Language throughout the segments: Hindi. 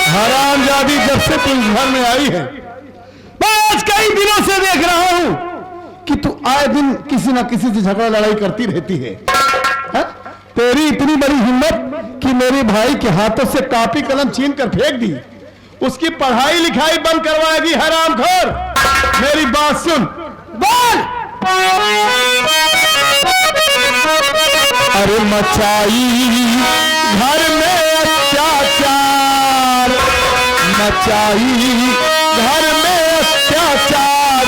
हरामजादी जब से तू घर में आई है, आज कई दिनों से देख रहा हूं कि तू आए दिन किसी ना किसी से झगड़ा लड़ाई करती रहती है। तेरी इतनी बड़ी हिम्मत कि मेरे भाई के हाथों से कॉपी कलम छीन कर फेंक दी, उसकी पढ़ाई लिखाई बंद करवाएगी हरामखोर। मेरी बात सुन, बोल। अरे मचाई घर में अत्याचार, मचाई घर में अत्याचार,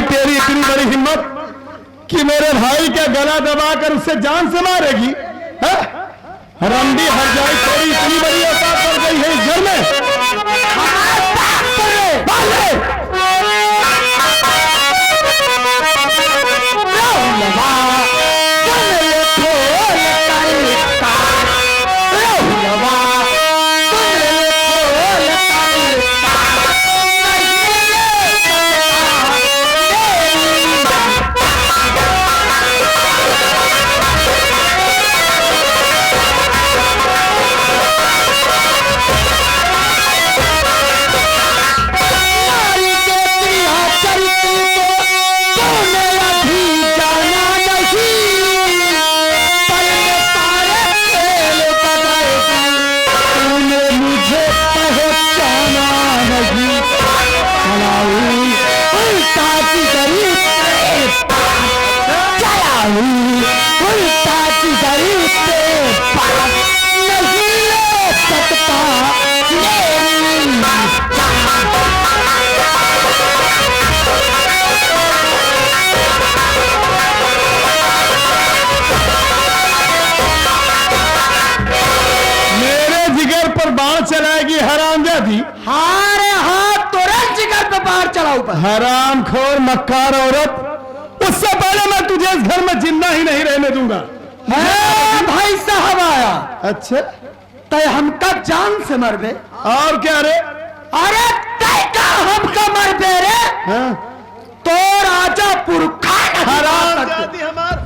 तेरी इतनी बड़ी हिम्मत कि मेरे भाई का गला दबाकर उससे जान से मारेगी। रंडी हर जाए, तेरी इतनी बड़ी औकात पड़ गई है इस घर में। चलाएगी हरामजादी। हारे हाथ तुरंत जिगर पे बाहर चलाओ। हरामखोर मक्कार औरत, उससे पहले मैं तुझे इस घर में जिंदा ही नहीं रहने दूंगा। भाई साहब आया। अच्छा, तय हमका जान से मर बे। और क्या रे? अरे तय का हमका मर बे रे। तो राजा पुरखा हरामजादी हमार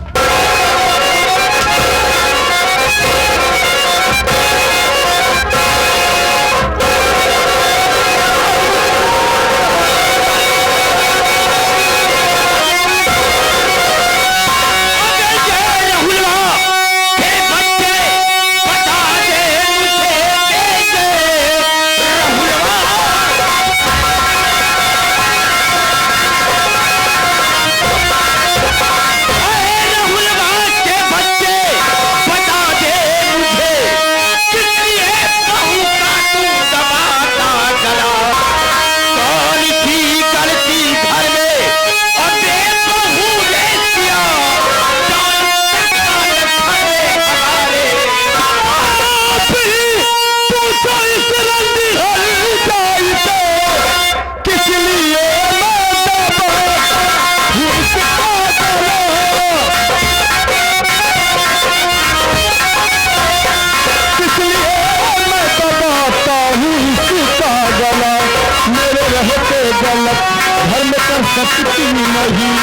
सकती नहीं,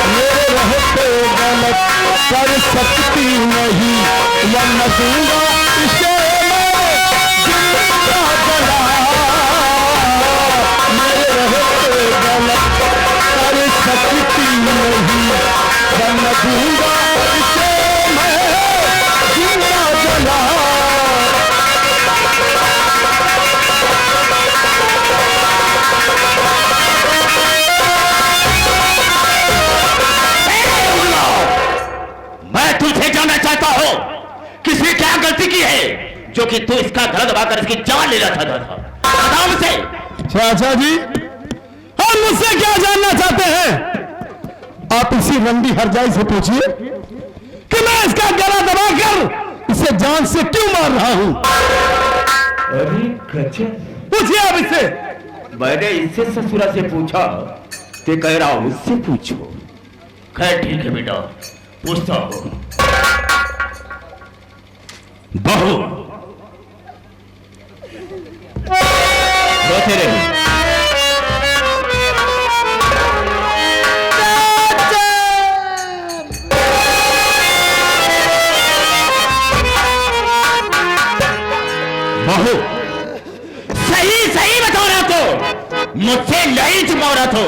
मेरे रहते गलत कर सकती नहीं, वरना दूंगा इसे जिंदा जला। मेरे रहते गलत कर सकती नहीं, वरना दूंगा इसे मैं जिंदा जला। जो कि तू इसका गला दबाकर इसकी जान लेना चाहता था? बता मुझसे। चाचा जी, हम मुझसे क्या जानना चाहते हैं? आप इसी रंडी हरजाई से पूछिए कि मैं इसका गला दबाकर इसे जान से क्यों मार रहा हूं। अरे गजब, पूछिए आप इससे। मैंने इससे ससुरा से पूछा, ते कह रहा हूं उससे पूछो। खैर ठीक है बेटा, पूछता हूं। बहू रोते रहे। बहू सही सही बता रहा तो, मुझसे नहीं छुपा रहा तो।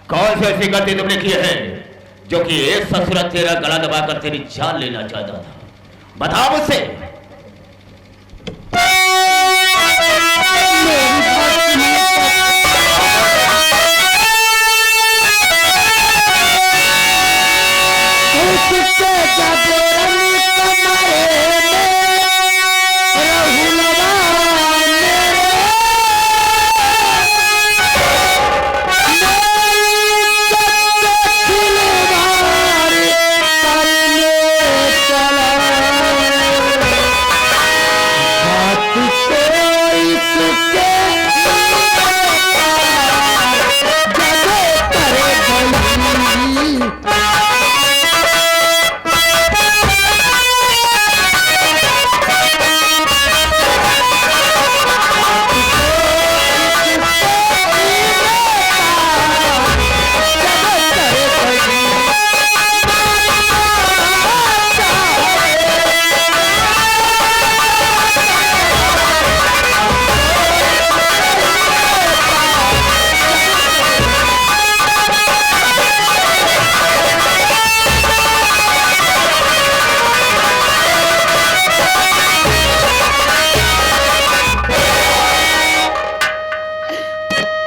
कौन से ऐसी गलती तुमने की है जो कि एक ससुरा तेरा गला दबाकर तेरी जान लेना चाहता था? बताओ मुझसे।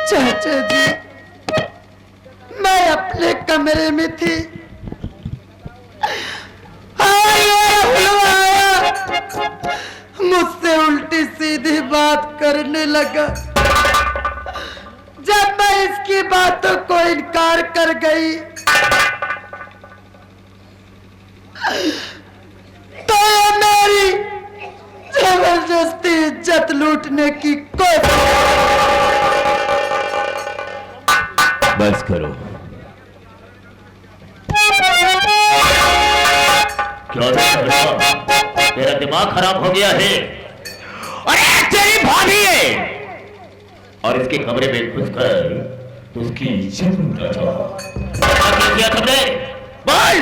चाचा जी, मैं अपने कमरे में थी, मुझसे उल्टी सीधी बात करने लगा। जब मैं इसकी बातों को इनकार कर गई तो ये मेरी जबरदस्ती इज्जत लूटने की कोशिश। बस करो। क्यों तेरा दिमाग खराब हो गया है? अरे तेरी भाभी है और इसके कमरे में घुसकर तो उसकी इज्जत लूटा क्या किया तुमने? बोल।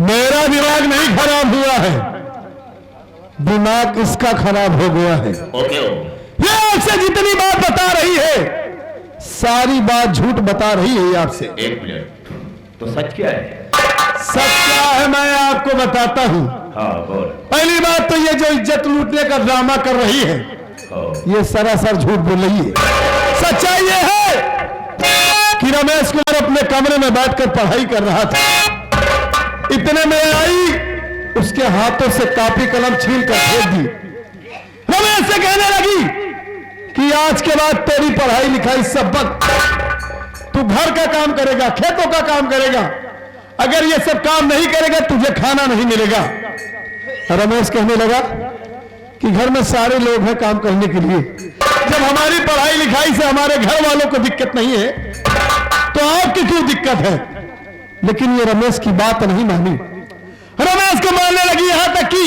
मेरा दिमाग नहीं खराब हुआ है, दिमाग इसका खराब हो गया है। ओके ये आपसे जितनी बात बता रही है सारी बात झूठ बता रही है आपसे। एक मिनट, तो सच क्या है? सच क्या है मैं आपको बताता हूँ। हाँ बोल। पहली बात तो ये जो इज्जत लूटने का ड्रामा कर रही है ये सरासर झूठ बोल रही है। सच्चाई ये है कि रमेश कुमार अपने कमरे में बैठकर पढ़ाई कर रहा था, इतने में आई उसके हाथों से कॉपी कलम छीन कर फेंक दी। रमेश से कहने लगी कि आज के बाद तेरी पढ़ाई लिखाई सब बंद, तू घर का काम करेगा, खेतों का काम करेगा, अगर ये सब काम नहीं करेगा तुझे खाना नहीं मिलेगा। रमेश कहने लगा कि घर में सारे लोग हैं काम करने के लिए। जब हमारी पढ़ाई लिखाई से हमारे घर वालों को दिक्कत नहीं है तो आपकी क्यों दिक्कत है? लेकिन ये रमेश की बात नहीं मानी। रमेश को मारने लगी, यहां तक कि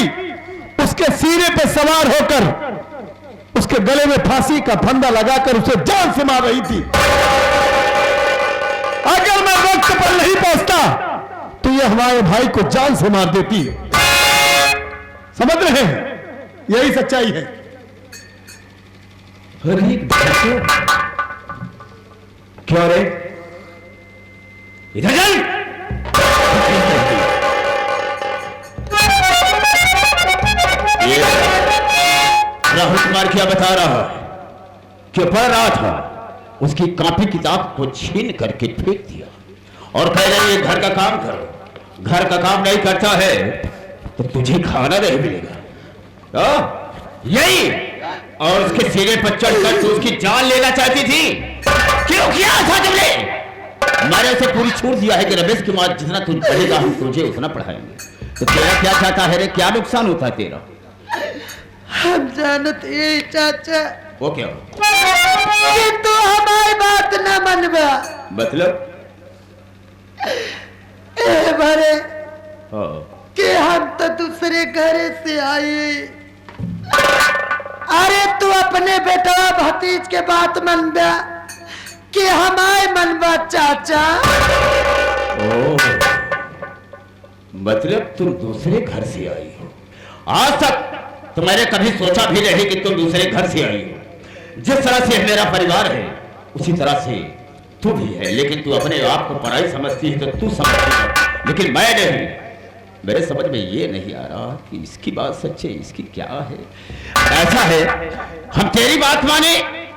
उसके सीने पे सवार होकर उसके गले में फांसी का फंदा लगाकर उसे जान से मार रही थी। अगर मैं वक्त पर नहीं पहुंचता तो ये हमारे भाई को जान से मार देती। समझ रहे हैं? यही सच्चाई है। अरे क्यों रे, इधर चल। ये राहुल कुमार क्या बता रहा है कि पढ़ रहा था, उसकी कॉपी किताब को छीन करके फेंक दिया और कह रहे ये घर का काम करो। घर का काम नहीं करता है तो तुझे खाना नहीं मिलेगा। यही, और उसके सिरे पर चढ़कर तू उसकी जान लेना चाहती थी। क्यों किया था तुमने? मैंने उसे पूरी छूट दिया है कि रमेश की मां जितना तू पढ़ेगा हम तुझे उतना पढ़ाएंगे। तो तेरा क्या चाहता है रे? क्या नुकसान होता है तेरा? हम जानते हैं चाचा वो क्या कि तू हमारी बात न मनबा। मतलब? ए भरे हाँ। कि हम तो दूसरे घर से आए। अरे तू अपने बेटा भतीज के बात मनबा कि हमारे मनबा चाचा। मतलब तुम दूसरे घर से आई हो? आज तक तो मैंने कभी सोचा भी नहीं कि तुम दूसरे घर से आई हो। जिस तरह से मेरा परिवार है उसी तरह से तू भी है, लेकिन तू अपने आप को पराई समझती है तो तू समझती है, लेकिन मैं नहीं। मेरे समझ में ये नहीं आ रहा कि इसकी बात सच है, इसकी क्या है। ऐसा है, हम तेरी बात माने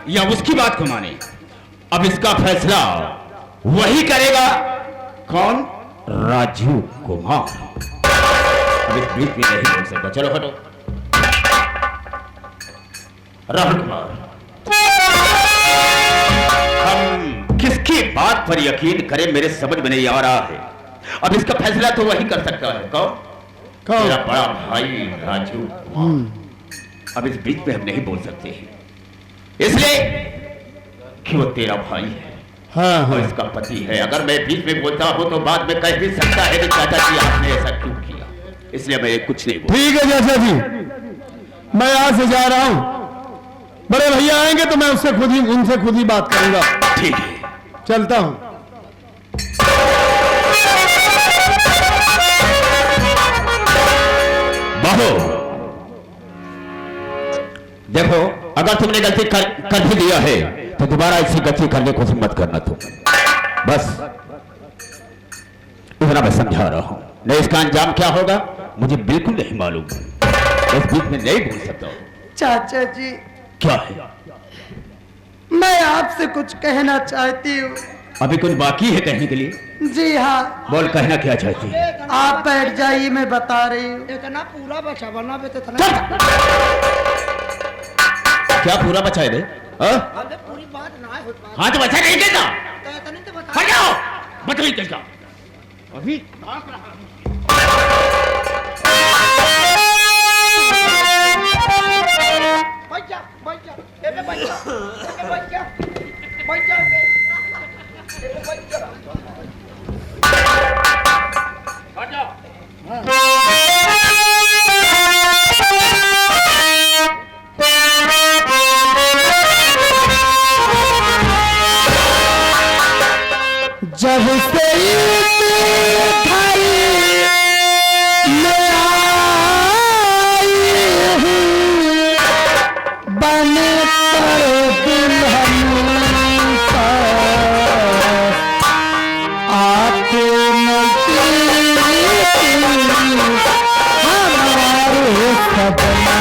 या उसकी बात को माने, अब इसका फैसला वही करेगा। कौन? राजू कुमार। अब इस बीच में नहीं बोल सकता। चलो हटो। राहुल कुमार, हम किसकी बात पर यकीन करें मेरे समझ में नहीं आ रहा है। अब इसका फैसला तो वही कर सकता है। कौन? मेरा बड़ा भाई राजू कुमार। अब इस बीच में हम नहीं बोल सकते हैं, इसलिए कि वो तेरा भाई है। हाँ, हाँ। और इसका पति है। अगर मैं बीच में बोलता हूं तो बाद में कह भी सकता है कि चाचा जी आपने ऐसा क्यों किया, इसलिए मैं कुछ नहीं बोल। ठीक है चाचा जी, मैं यहां से जा रहा हूं। बड़े भैया आएंगे तो मैं उनसे खुद ही बात करूंगा। ठीक है, चलता हूं। बाबू देखो, अगर तुमने गलती कर भी दिया है तो दोबारा ऐसी गलती करने को मत करना तुम। बस इतना मैं समझा रहा हूं। नहीं, इसका अंजाम क्या होगा मुझे बिल्कुल नहीं मालूम। इस बीच में नहीं बोल सकता हूं। चाचा जी, क्या है? मैं आपसे कुछ कहना चाहती हूँ। अभी कुछ बाकी है कहने के लिए? जी हाँ। बोल, कहना क्या चाहती है? आप बैठ जाइए, मैं बता रही हूँ। इतना पूरा बचा बना पे तो क्या पूरा बचाए दे? हमने पूरी बात ना हो पाए। हाँ तो बचा नहीं देता। तो इतने तो बता। हट जाओ, बच नहीं देता। अभी बैठ जा, बैठ जा, ए पे बैठ जा, ए पे बैठ जा, बैठ जा, ए पे बैठ जा। हट जाओ। जब से भाई मैं आई हूँ बन कर दुल्हन सा, आके नजदीक हमारे सपना।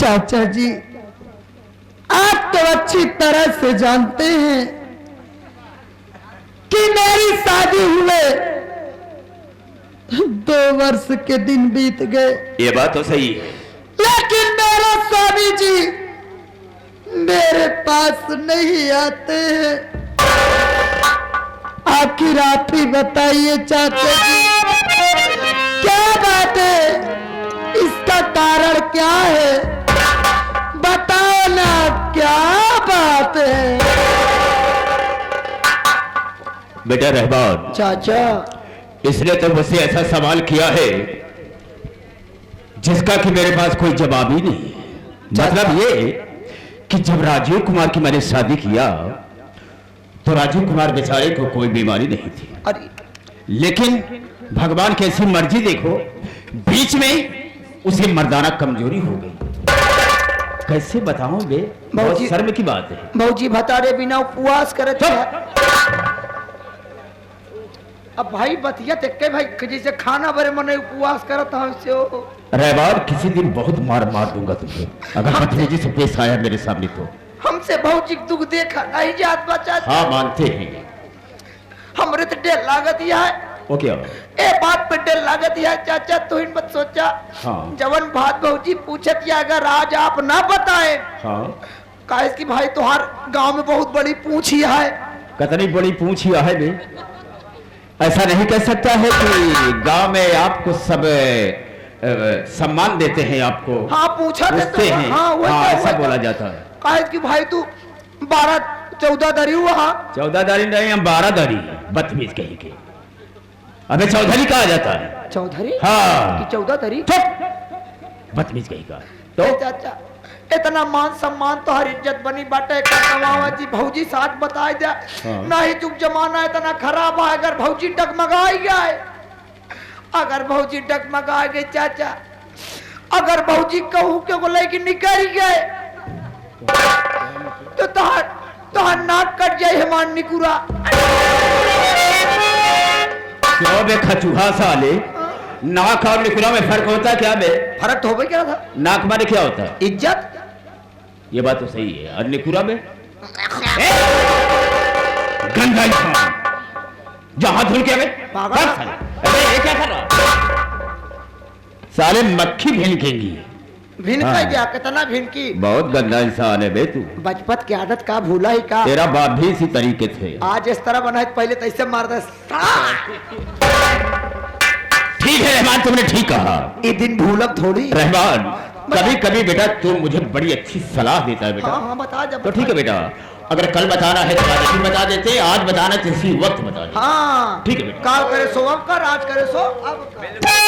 चाचा जी, आप तो अच्छी तरह से जानते हैं कि मेरी शादी हुए 2 वर्ष के दिन बीत गए, ये बात तो सही है, लेकिन मेरे स्वामी जी मेरे पास नहीं आते हैं। आखिर आप ही बताइए चाचा जी, क्या बात है, इसका कारण क्या है, बताओ ना क्या बात है। बेटा रहमान, चाचा, इसने तो मुझसे ऐसा सवाल किया है जिसका कि मेरे पास कोई जवाब ही नहीं। मतलब ये कि जब राजीव कुमार की मैंने शादी किया तो राजीव कुमार बेचारे को कोई बीमारी नहीं थी, अरे लेकिन भगवान की ऐसी मर्जी देखो, बीच में उसे मर्दाना कमजोरी हो गई। कैसे बताऊं बे, बहुत शर्म की बात है। भौजी भतारे बिना उपवास करते हैं। अब भाई बतिया देख भाई जैसे खाना बरे मने उपवास करता हूं से हो। रहमान, किसी दिन बहुत मार दूंगा तुझे अगर भतीजे से पेश आया मेरे सामने तो। हमसे भौजी दुख देखा नहीं जात बचा। हाँ मानते हैं, हमरे तो डेढ़ लागत ही है। वो क्या? ए बात पे डेढ़ लागत ही है चाचा, तो इन मत सोचा। हाँ। जवन बात भौजी पूछत या अगर आज आप ना बताए, हाँ, काहे कि भाई तुहार गांव में बहुत बड़ी पूंछ ही है। कितनी बड़ी पूंछ ही है बे? ऐसा नहीं कह सकता है कि गांव में आपको सब सम्मान देते हैं, आपको हाँ पूछा पूछते हैं। हाँ, ऐसा बोला जाता है। काहे कि भाई तू 12-14 दरी हुआ। 14 दारी नहीं, हम 12 दारी, बदतमीज कहीं के। अबे चौधरी कहा जाता है। चौधरी? हाँ। कि 14 दरी? बदतमीज कहीं का। तो चाचा इतना मान सम्मान तो हर इज्जत बनी बाटे कमावा जी। भौजी साथ बताए दे। हाँ। नहीं चुप जमाना इतना खराब है, अगर भौजी डगमगाई गए, अगर भौजी डगमगा गए चाचा, अगर भौजी कहूँ के बोले कि निकल गए तो तहार नाक कट जाए हेमान निकुरा। क्यों बे खचूहा साले, नाक और निकुरा में फर्क होता क्या बे? फर्क तो हो क्या था? नाक माने क्या होता है? इज्जत। ये बात तो सही है। और निकुरा में गंदा इंसान, जहां धुल के पागल। अरे ये क्या कर रहा? साले मक्खी भिनकेंगी। भिन हाँ। गया, कितना भिन की। बहुत गंदा इंसान है बे तू। बचपन की आदत का भूला ही का। तेरा बाप भी इसी तरीके थे। आज इस तरह बना है, पहले तो ऐसे मार दे। ठीक है रहमान, तुमने ठीक कहा। ये दिन भूलब थोड़ी। रहमान, कभी कभी बेटा तू मुझे बड़ी अच्छी सलाह देता है बेटा। हाँ हाँ बता जब। तो ठीक है बेटा, अगर कल बताना है तो आज ही बता देते, आज बताना तो इसी वक्त बता देते। हाँ ठीक है बेटा। काल करे सो अब कर, आज करे सो अब कर।